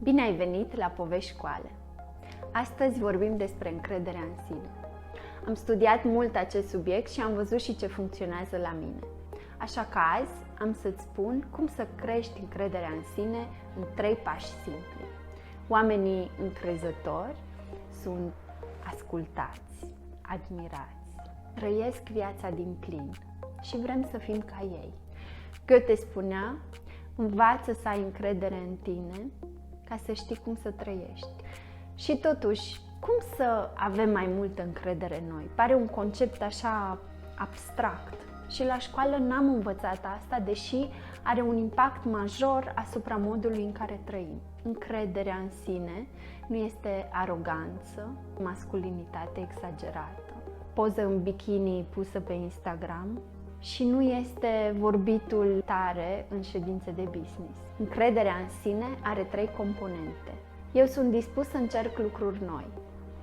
Bine ai venit la Povești Școală! Astăzi vorbim despre încrederea în sine. Am studiat mult acest subiect și am văzut și ce funcționează la mine. Așa că azi am să-ți spun cum să crești încrederea în sine în 3 pași simpli. Oamenii încrezători sunt ascultați, admirați, trăiesc viața din plin și vrem să fim ca ei. Goethe spunea: învață să ai încredere în tine ca să știi cum să trăiești. Și totuși, cum să avem mai multă încredere în noi? Pare un concept așa abstract și la școală n-am învățat asta, deși are un impact major asupra modului în care trăim. Încrederea în sine nu este aroganță, masculinitate exagerată, poză în bikini pusă pe Instagram și nu este vorbitul tare în ședințe de business. Încrederea în sine are 3 componente. Eu sunt dispus să încerc lucruri noi.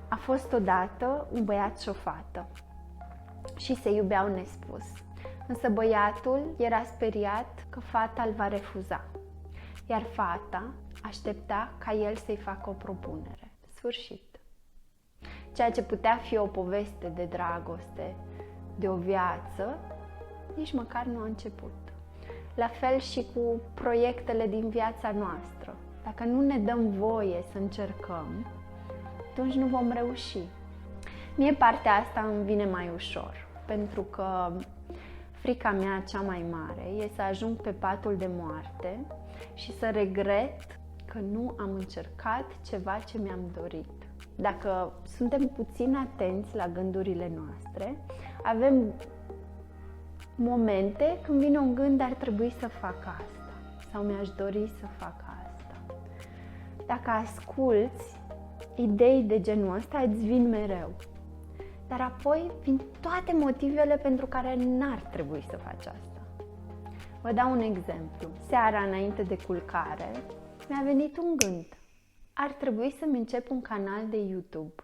A fost odată un băiat și o fată și se iubeau nespus. Însă băiatul era speriat că fata îl va refuza, iar fata aștepta ca el să-i facă o propunere. Sfârșit. Ceea ce putea fi o poveste de dragoste, de o viață, nici măcar nu a început. La fel și cu proiectele din viața noastră. Dacă nu ne dăm voie să încercăm, atunci nu vom reuși. Mie partea asta îmi vine mai ușor, pentru că frica mea cea mai mare e să ajung pe patul de moarte și să regret că nu am încercat ceva ce mi-am dorit. Dacă suntem puțin atenți la gândurile noastre, avem momente când vine un gând: ar trebui să fac asta sau mi-aș dori să fac asta. Dacă asculți, idei de genul ăsta îți vin mereu. Dar apoi vin toate motivele pentru care n-ar trebui să faci asta. Vă dau un exemplu. Seara, înainte de culcare, mi-a venit un gând. Ar trebui să-mi încep un canal de YouTube,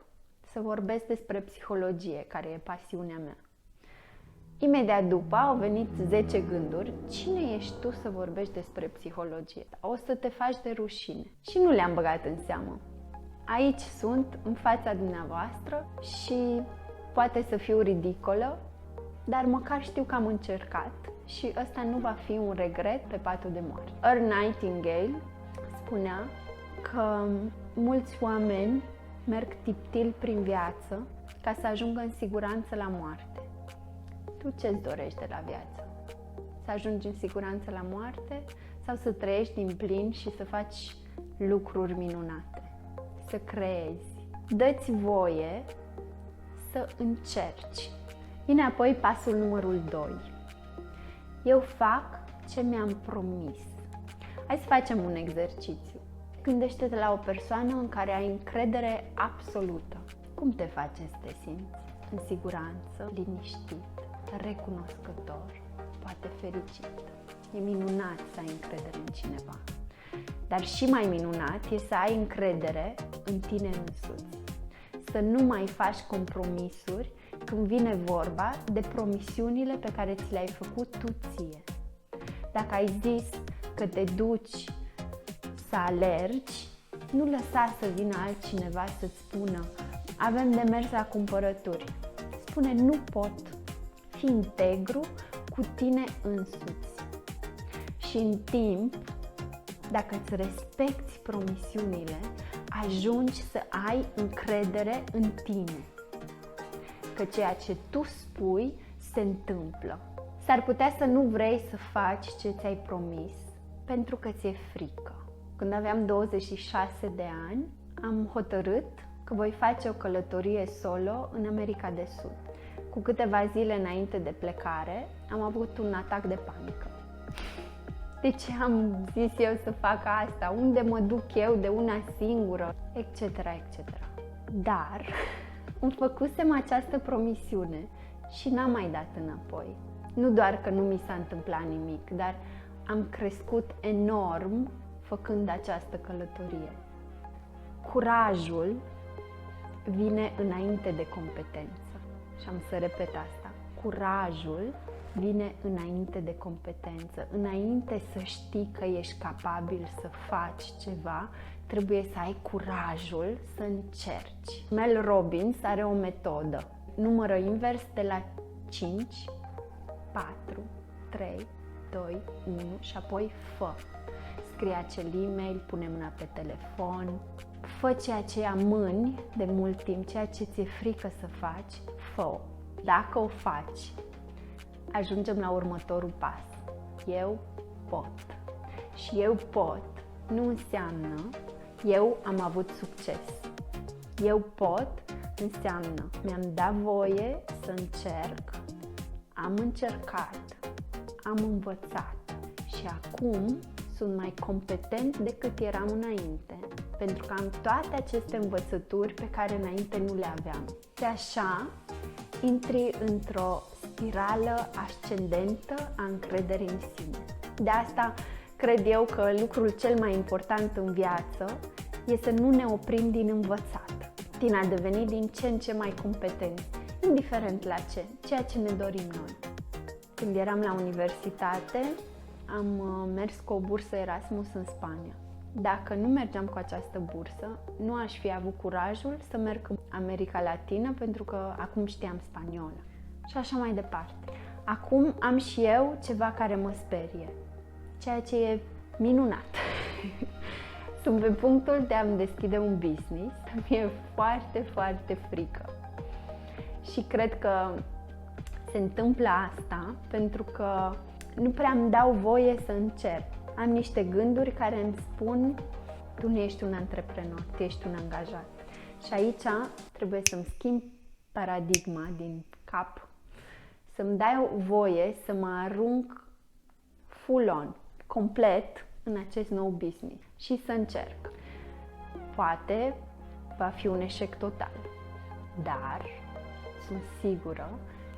să vorbesc despre psihologie, care e pasiunea mea. Imediat după au venit 10 gânduri. Cine ești tu să vorbești despre psihologie? O să te faci de rușine. Și nu le-am băgat în seamă. Aici sunt, în fața dumneavoastră, și poate să fiu ridicolă, dar măcar știu că am încercat și ăsta nu va fi un regret pe patul de moarte. Earl Nightingale spunea că mulți oameni merg tiptil prin viață ca să ajungă în siguranță la moarte. Tu ce-ți dorești de la viață? Să ajungi în siguranță la moarte sau să trăiești din plin și să faci lucruri minunate? Să creezi. Dă-ți voie să încerci. Vine apoi pasul numărul 2. Eu fac ce mi-am promis. Hai să facem un exercițiu. Gândește-te la o persoană în care ai încredere absolută. Cum te face să te simți? În siguranță, liniștit, recunoscător, poate fericit. E minunat să ai încredere în cineva. Dar și mai minunat e să ai încredere în tine însuți. Să nu mai faci compromisuri când vine vorba de promisiunile pe care ți le-ai făcut tu ție. Dacă ai zis că te duci să alergi, nu lăsa să vină altcineva să-ți spună: avem de mers la cumpărături. Spune: nu pot. Fii integru cu tine însuți. Și în timp, dacă îți respecti promisiunile, ajungi să ai încredere în tine. Că ceea ce tu spui se întâmplă. S-ar putea să nu vrei să faci ce ți-ai promis pentru că ți-e frică. Când aveam 26 de ani, am hotărât că voi face o călătorie solo în America de Sud. Cu câteva zile înainte de plecare, am avut un atac de panică. De ce am zis eu să fac asta? Unde mă duc eu de una singură? Etc., etc. Dar îmi făcusem această promisiune și n-am mai dat înapoi. Nu doar că nu mi s-a întâmplat nimic, dar am crescut enorm făcând această călătorie. Curajul vine înainte de competență. Și am să repet asta. Curajul vine înainte de competență. Înainte să știi că ești capabil să faci ceva, trebuie să ai curajul să încerci. Mel Robbins are o metodă. Numără invers de la 5, 4, 3, 2, 1 și apoi fă. Scrie acel e-mail, pune mâna pe telefon, fă ceea ce amâni de mult timp, ceea ce ți-e frică să faci, fă-o. Dacă o faci, ajungem la următorul pas. Eu pot. Și eu pot nu înseamnă eu am avut succes. Eu pot înseamnă mi-am dat voie să încerc, am încercat, am învățat și acum sunt mai competent decât eram înainte, pentru că am toate aceste învățături pe care înainte nu le aveam. Și așa intri într-o spirală ascendentă a încrederii în sine. De asta cred eu că lucrul cel mai important în viață e să nu ne oprim din învățat, din a deveni din ce în ce mai competenți, indiferent la ce, ceea ce ne dorim noi. Când eram la universitate, am mers cu o bursă Erasmus în Spania. Dacă nu mergeam cu această bursă, nu aș fi avut curajul să merg în America Latină, pentru că acum știam spaniolă. Și așa mai departe. Acum am și eu ceva care mă sperie, ceea ce e minunat. Sunt pe punctul de a-mi deschide un business. Mi-e foarte, foarte frică. Și cred că se întâmplă asta pentru că nu prea îmi dau voie să încep. Am niște gânduri care îmi spun: tu nu ești un antreprenor, tu ești un angajat. Și aici trebuie să-mi schimb paradigma din cap, să-mi dai voie să mă arunc full on, complet, în acest nou business și să încerc. Poate va fi un eșec total, dar sunt sigură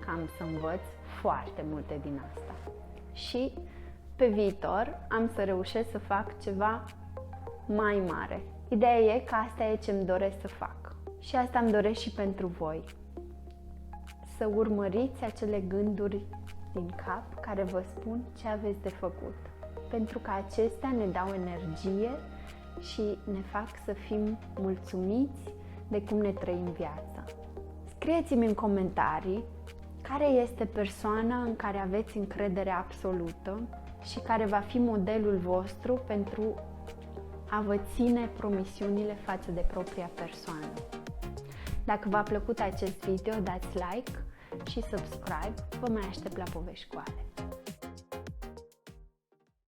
că am să învăț foarte multe din asta. Și pe viitor am să reușesc să fac ceva mai mare. Ideea e că asta e ce îmi doresc să fac. Și asta îmi doresc și pentru voi. Să urmăriți acele gânduri din cap care vă spun ce aveți de făcut. Pentru că acestea ne dau energie și ne fac să fim mulțumiți de cum ne trăim viața. Scrieți-mi în comentarii care este persoana în care aveți încredere absolută și care va fi modelul vostru pentru a vă ține promisiunile față de propria persoană. Dacă v-a plăcut acest video, dați like și subscribe. Vă mai aștept la povești cu Ale.